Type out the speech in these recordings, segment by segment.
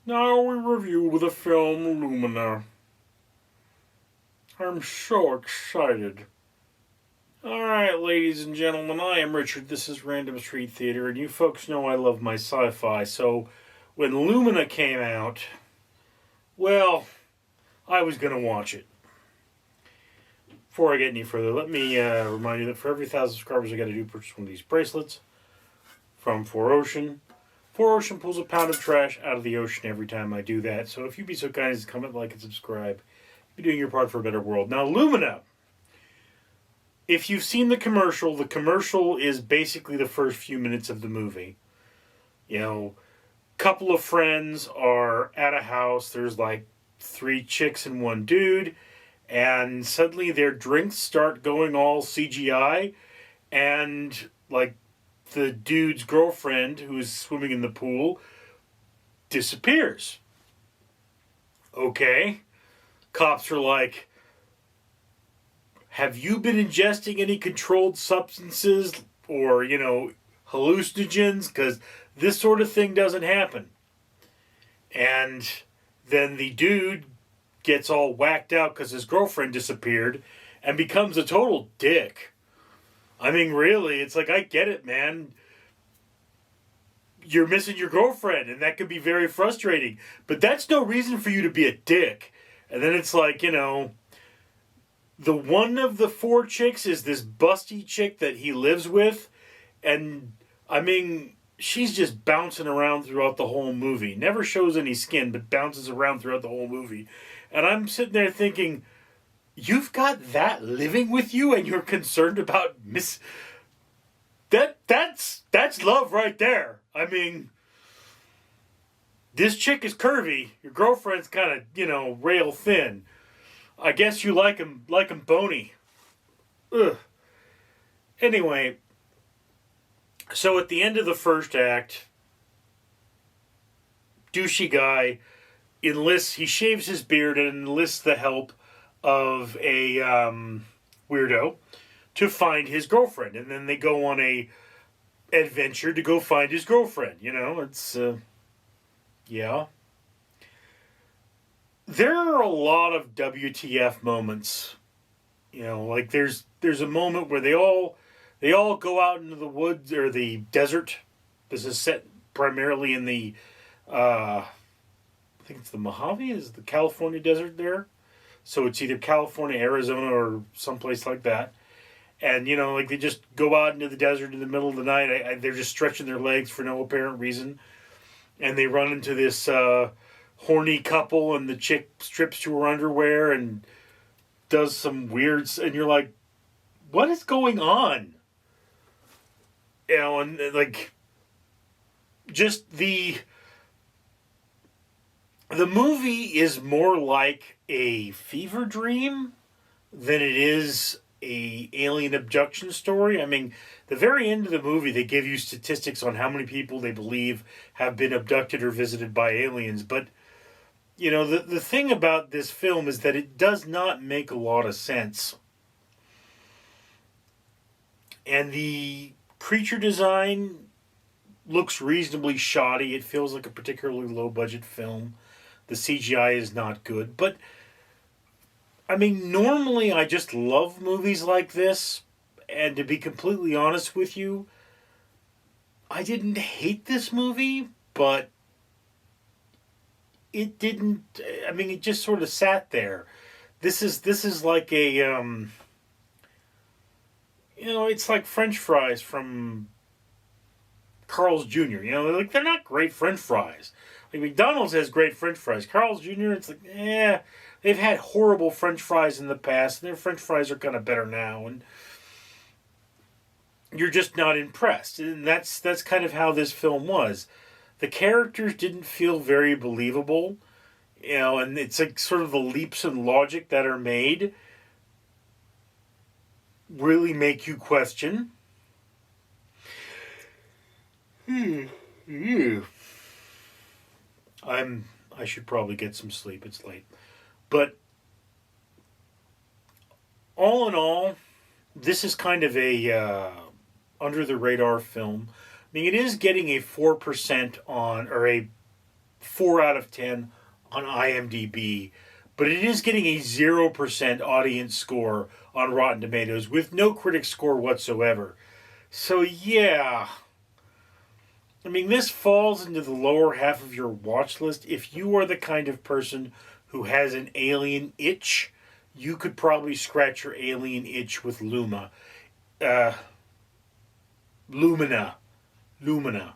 Now we review the film Lumina. I'm so excited. Alright, ladies and gentlemen, I am Richard. This is Random Street Theater, and you folks know I love my sci-fi, so when Lumina came out, well, I was going to watch it. Before I get any further, let me remind you that for every 1,000 subscribers, I got to do purchase one of these bracelets from 4Ocean. 4Ocean pulls a pound of trash out of the ocean every time I do that. So if you'd be so kind as to comment, like, and subscribe, you're doing your part for a better world. Now, Lumina. If you've seen the commercial is basically the first few minutes of the movie. You know, couple of friends are at a house. There's like 3 chicks and 1 dude. And suddenly their drinks start going all CGI. And, like, the dude's girlfriend, who is swimming in the pool, disappears. Okay. Cops are like, have you been ingesting any controlled substances or, hallucinogens? Because this sort of thing doesn't happen. And then the dude gets all whacked out because his girlfriend disappeared and becomes a total dick. I mean, really, it's like, I get it, man. You're missing your girlfriend, and that could be very frustrating. But that's no reason for you to be a dick. And then it's like, the one of the 4 chicks is this busty chick that he lives with. And, I mean, she's just bouncing around throughout the whole movie. Never shows any skin, but bounces around throughout the whole movie. And I'm sitting there thinking, you've got that living with you and you're concerned about That's love right there. I mean, this chick is curvy. Your girlfriend's kind of, rail thin. I guess you like him bony. Ugh. Anyway, so at the end of the first act, douchey guy he shaves his beard and enlists the help of a weirdo to find his girlfriend. And then they go on a adventure to go find his girlfriend. It's, yeah. There are a lot of WTF moments. Like there's a moment where they all go out into the woods or the desert. This is set primarily in the, I think it's the Mojave, is the California desert there. So it's either California, Arizona, or someplace like that. And, like they just go out into the desert in the middle of the night. They're just stretching their legs for no apparent reason. And they run into this horny couple, and the chick strips to her underwear and does some weird... And you're like, what is going on? And like, just the movie is more like a fever dream than it is a alien abduction story. I mean, the very end of the movie, they give you statistics on how many people they believe have been abducted or visited by aliens. But, the thing about this film is that it does not make a lot of sense. And the creature design looks reasonably shoddy. It feels like a particularly low-budget film. The CGI is not good. But, I mean, normally I just love movies like this. And to be completely honest with you, I didn't hate this movie, but it didn't... I mean, it just sort of sat there. This is like a... it's like French fries from Carl's Jr. They're not great French fries. Like McDonald's has great French fries. Carl's Jr., it's like, they've had horrible French fries in the past, and their French fries are kind of better now, and you're just not impressed. And that's kind of how this film was. The characters didn't feel very believable, and it's like sort of the leaps in logic that are made really make you question. I should probably get some sleep. It's late. But all in all, this is kind of a under the radar film. I mean, it is getting a 4% on, or a 4 out of 10 on IMDb, but it is getting a 0% audience score on Rotten Tomatoes with no critic score whatsoever. So yeah, I mean, this falls into the lower half of your watch list. If you are the kind of person who has an alien itch, you could probably scratch your alien itch with Lumina. Lumina. Lumina.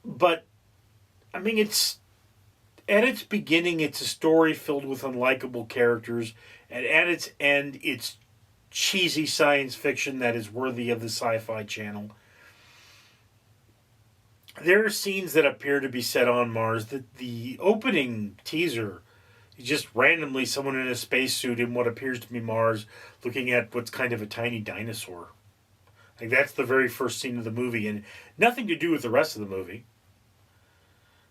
But, I mean, it's at its beginning, it's a story filled with unlikable characters, and at its end, it's cheesy science fiction that is worthy of the Sci-Fi Channel. There are scenes that appear to be set on Mars. The opening teaser is just randomly someone in a spacesuit in what appears to be Mars looking at what's kind of a tiny dinosaur. Like, that's the very first scene of the movie, and nothing to do with the rest of the movie.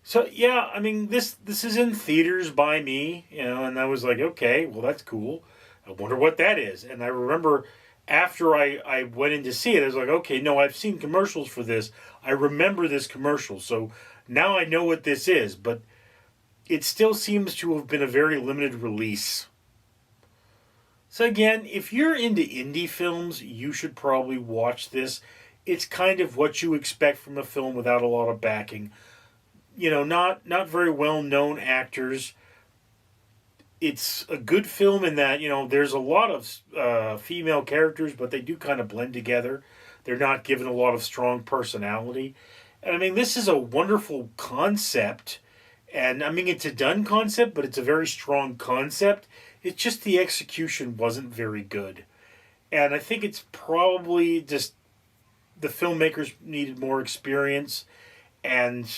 So, yeah, I mean, this is in theaters by me, and I was like, okay, well, that's cool. I wonder what that is. And I remember after I went in to see it, I was like, okay, no, I've seen commercials for this. I remember this commercial, so now I know what this is, but it still seems to have been a very limited release. So again, if you're into indie films, you should probably watch this. It's kind of what you expect from a film without a lot of backing. Not very well-known actors. It's a good film in that, there's a lot of female characters, but they do kind of blend together. They're not given a lot of strong personality. And I mean, this is a wonderful concept. And I mean, it's a done concept, but it's a very strong concept. It's just the execution wasn't very good. And I think it's probably just the filmmakers needed more experience and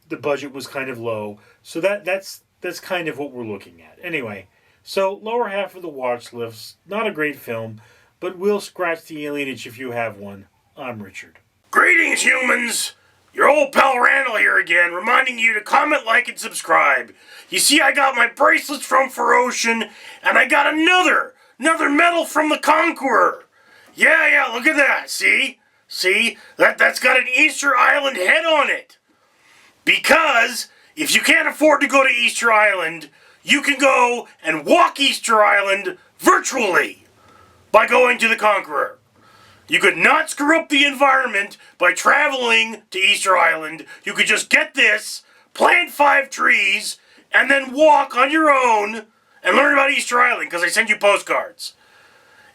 the budget was kind of low. So that's kind of what we're looking at. Anyway, so lower half of the watch list, not a great film, but we'll scratch the alien itch if you have one. I'm Richard. Greetings, humans! Your old pal Randall here again, reminding you to comment, like, and subscribe. You see, I got my bracelets from Ferocian, and I got another medal from the Conqueror. Yeah, look at that, see? That's got an Easter Island head on it. Because if you can't afford to go to Easter Island, you can go and walk Easter Island virtually by going to the Conqueror. You could not screw up the environment by traveling to Easter Island. You could just get this, plant 5 trees, and then walk on your own and learn about Easter Island because I send you postcards.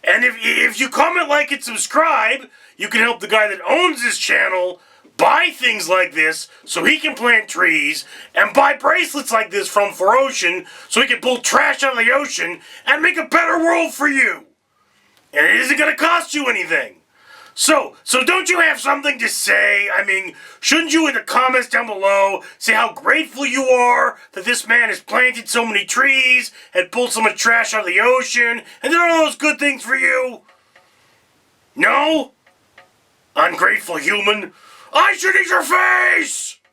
And if you comment, like, and subscribe, you can help the guy that owns this channel buy things like this so he can plant trees, and buy bracelets like this from Ferocian so he can pull trash out of the ocean and make a better world for you. And it isn't going to cost you anything. So don't you have something to say? I mean, shouldn't you in the comments down below say how grateful you are that this man has planted so many trees and pulled so much trash out of the ocean and did all those good things for you? No? Ungrateful human? I should eat your face!